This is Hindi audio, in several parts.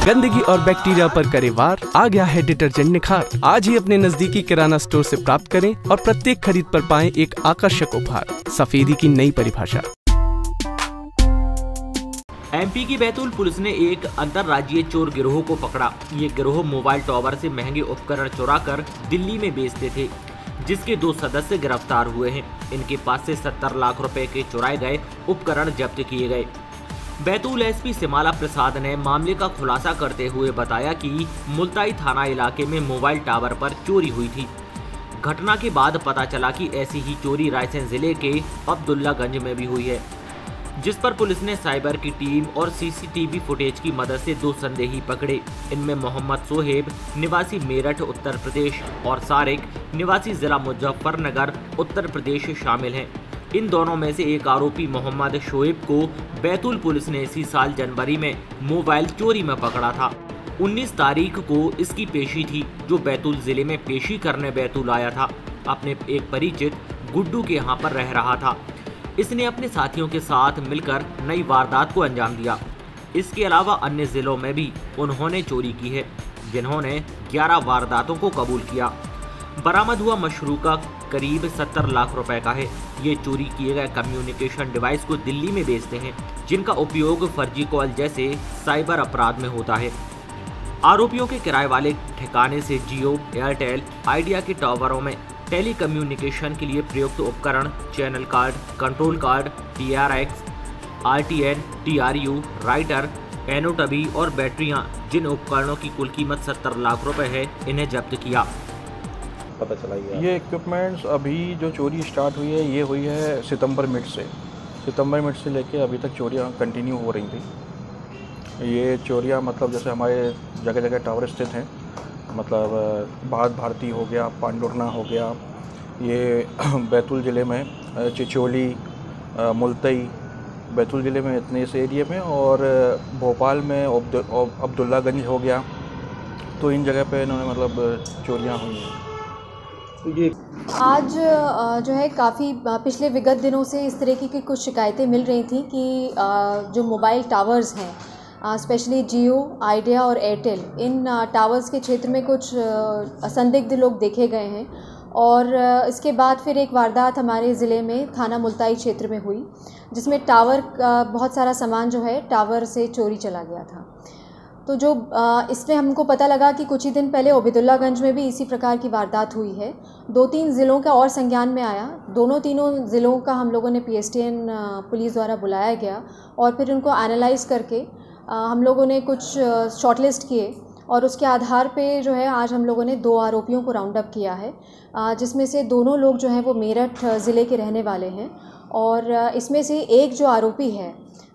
गंदगी और बैक्टीरिया पर करे वार। आ गया है डिटर्जेंट निखार। आज ही अपने नजदीकी किराना स्टोर से प्राप्त करें और प्रत्येक खरीद पर पाएं एक आकर्षक उपहार। सफेदी की नई परिभाषा। एमपी की बैतूल पुलिस ने एक अंतर्राज्यीय चोर गिरोह को पकड़ा। ये गिरोह मोबाइल टावर से महंगे उपकरण चुराकर दिल्ली में बेचते थे, जिसके 2 सदस्य गिरफ्तार हुए हैं। इनके पास से 70 लाख रुपए के चुराए गए उपकरण जब्त किए गए। बैतूल एसपी सिमाला प्रसाद ने मामले का खुलासा करते हुए बताया कि मुल्ताई थाना इलाके में मोबाइल टावर पर चोरी हुई थी। घटना के बाद पता चला कि ऐसी ही चोरी रायसेन जिले के अब्दुल्लागंज में भी हुई है, जिस पर पुलिस ने साइबर की टीम और सीसीटीवी फुटेज की मदद से 2 संदेही पकड़े। इनमें मोहम्मद सोहेब निवासी मेरठ उत्तर प्रदेश और सारिक निवासी जिला मुजफ्फरनगर उत्तर प्रदेश शामिल हैं। इन दोनों में से एक आरोपी मोहम्मद शोएब को बैतूल पुलिस ने इसी साल जनवरी में मोबाइल चोरी में पकड़ा था। 19 तारीख को इसकी पेशी थी, जो बैतूल जिले में पेशी करने बैतूल आया था। अपने एक परिचित गुड्डू के यहाँ पर रह रहा था। इसने अपने साथियों के साथ मिलकर नई वारदात को अंजाम दिया। इसके अलावा अन्य जिलों में भी उन्होंने चोरी की है, जिन्होंने 11 वारदातों को कबूल किया। बरामद हुआ मशरूका करीब 70 लाख रुपए का है। ये चोरी किए गए कम्युनिकेशन डिवाइस को दिल्ली में बेचते हैं, जिनका उपयोग फर्जी कॉल जैसे साइबर अपराध में होता है। आरोपियों के किराए वाले ठिकाने से जियो, एयरटेल, आइडिया के टावरों में टेली कम्युनिकेशन के लिए प्रयुक्त उपकरण, channel card, control card, TRX, RTN, TRU, राइटर, एनोटबी और बैटरियां, जिन उपकरणों की कुल कीमत 70 लाख रुपए है, इन्हें जब्त किया। पता चला ये इक्विपमेंट्स अभी जो चोरी स्टार्ट हुई है, ये हुई है सितंबर मिड से लेके अभी तक चोरियाँ कंटिन्यू हो रही थी। ये चोरियाँ मतलब जैसे हमारे जगह जगह टावर स्थित हैं, मतलब भारती हो गया, पांडुरना हो गया, ये बैतूल ज़िले में चिचोली, मुल्तई, बैतूल ज़िले में इतने इस एरिया में, और भोपाल में अब्दुल्लागंज हो गया। तो इन जगह पे इन्होंने मतलब चोरियाँ हुई हैं। तो ये आज जो है काफ़ी पिछले विगत दिनों से इस तरीके की कुछ शिकायतें मिल रही थी कि जो मोबाइल टावर्स हैं, स्पेशली जियो, आइडिया और एयरटेल, इन टावर्स के क्षेत्र में कुछ असंदिग्ध लोग देखे गए हैं। और इसके बाद फिर एक वारदात हमारे ज़िले में थाना मुल्ताई क्षेत्र में हुई, जिसमें टावर का बहुत सारा सामान जो है टावर से चोरी चला गया था। तो जो इसमें हमको पता लगा कि कुछ ही दिन पहले ओबेदुल्लागंज में भी इसी प्रकार की वारदात हुई है। 2-3 ज़िलों का और संज्ञान में आया। तीनों ज़िलों का हम लोगों ने PSTN पुलिस द्वारा बुलाया गया और फिर उनको एनालाइज करके हम लोगों ने कुछ शॉर्टलिस्ट किए और उसके आधार पे जो है आज हम लोगों ने 2 आरोपियों को राउंड अप किया है, जिसमें से दोनों लोग जो हैं वो मेरठ ज़िले के रहने वाले हैं। और इसमें से एक जो आरोपी है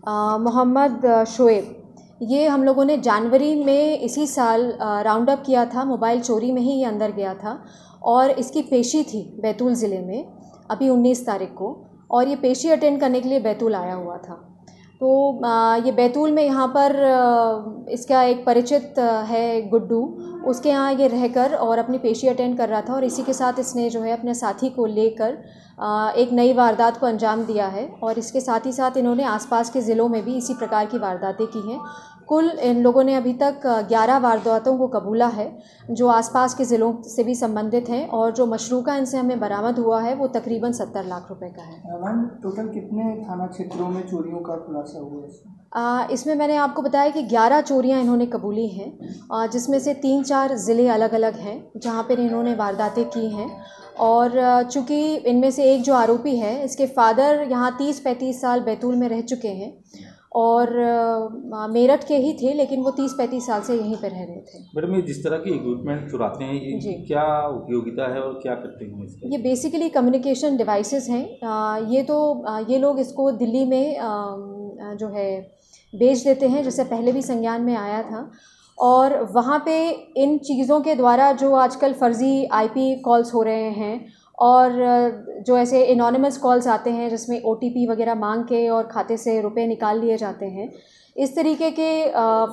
मोहम्मद शोएब, ये हम लोगों ने जनवरी में इसी साल राउंड अप किया था। मोबाइल चोरी में ही ये अंदर गया था और इसकी पेशी थी बैतूल ज़िले में अभी 19 तारीख को, और ये पेशी अटेंड करने के लिए बैतूल आया हुआ था। तो ये बैतूल में यहाँ पर इसका एक परिचित है गुड्डू, उसके यहाँ ये रहकर और अपनी पेशी अटेंड कर रहा था, और इसी के साथ इसने जो है अपने साथी को लेकर एक नई वारदात को अंजाम दिया है। और इसके साथ ही साथ इन्होंने आसपास के ज़िलों में भी इसी प्रकार की वारदातें की हैं। कुल इन लोगों ने अभी तक 11 वारदातों को कबूला है, जो आसपास के ज़िलों से भी संबंधित हैं, और जो मशरूका इनसे हमें बरामद हुआ है वो तकरीबन 70 लाख रुपए का है। मैम, टोटल कितने थाना क्षेत्रों में चोरियों का खुलासा हुआ है? इसमें मैंने आपको बताया कि 11 चोरियां इन्होंने कबूली हैं, जिसमें से 3-4 ज़िले अलग अलग हैं जहां पर इन्होंने वारदातें की हैं। और चूँकि इनमें से एक जो आरोपी है, इसके फादर यहाँ 30-35 साल बैतूल में रह चुके हैं और मेरठ के ही थे, लेकिन वो 30-35 साल से यहीं पर रह रहे थे। मैडम, ये जिस तरह के इक्विपमेंट चुराते हैं, ये क्या उपयोगिता है और क्या करते हैं इसका? ये बेसिकली कम्युनिकेशन डिवाइसेस हैं। ये लोग इसको दिल्ली में जो है बेच देते हैं, जैसे पहले भी संज्ञान में आया था। और वहाँ पे इन चीज़ों के द्वारा जो आजकल फ़र्ज़ी IP कॉल्स हो रहे हैं और जो ऐसे एनोनिमस कॉल्स आते हैं जिसमें OTP वगैरह मांग के और खाते से रुपए निकाल लिए जाते हैं, इस तरीके के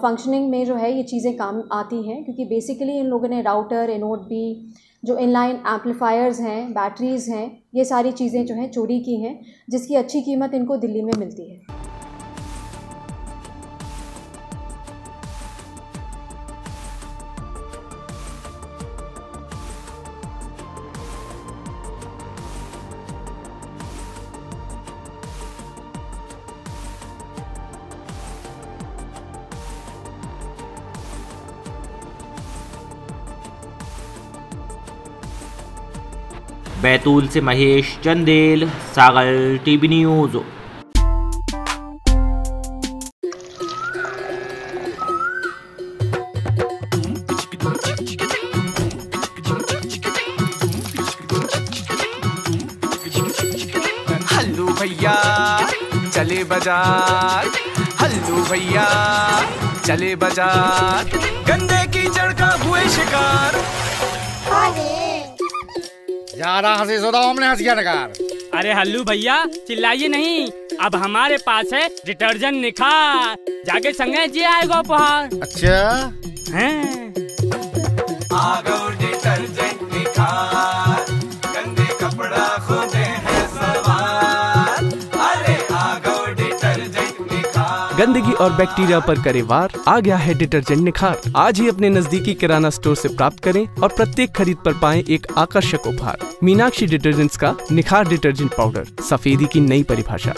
फंक्शनिंग में जो है ये चीज़ें काम आती हैं। क्योंकि बेसिकली इन लोगों ने राउटर, एनोड-बी, जो इनलाइन एम्पलीफायर्स हैं, बैटरीज़ हैं, ये सारी चीज़ें जो हैं चोरी की हैं, जिसकी अच्छी कीमत इनको दिल्ली में मिलती है। बैतूल से महेश चंदेल, सागर टीवी न्यूज। हल्लू भैया चले बाजार, हल्लू भैया चले बाजार, गंदे कीचड़ का हुए शिकार। ज्यादा हंसी सुधा हमने हंसिया नकार। अरे हल्लू भैया चिल्लाइए नहीं, अब हमारे पास है डिटर्जेंट निखार, जाके संगे जी आएगा उपहार। अच्छा हैं? डिटर्जेंट निखार, गंदे कपड़ा खोदे हैं सवार। अरे डिटर्जेंट निखार, गंदगी और बैक्टीरिया पर करे वार। आ गया है डिटर्जेंट निखार। आज ही अपने नजदीकी किराना स्टोर से प्राप्त करें और प्रत्येक खरीद पर पाएं एक आकर्षक उपहार। मीनाक्षी डिटर्जेंट्स का निखार डिटर्जेंट पाउडर, सफेदी की नई परिभाषा।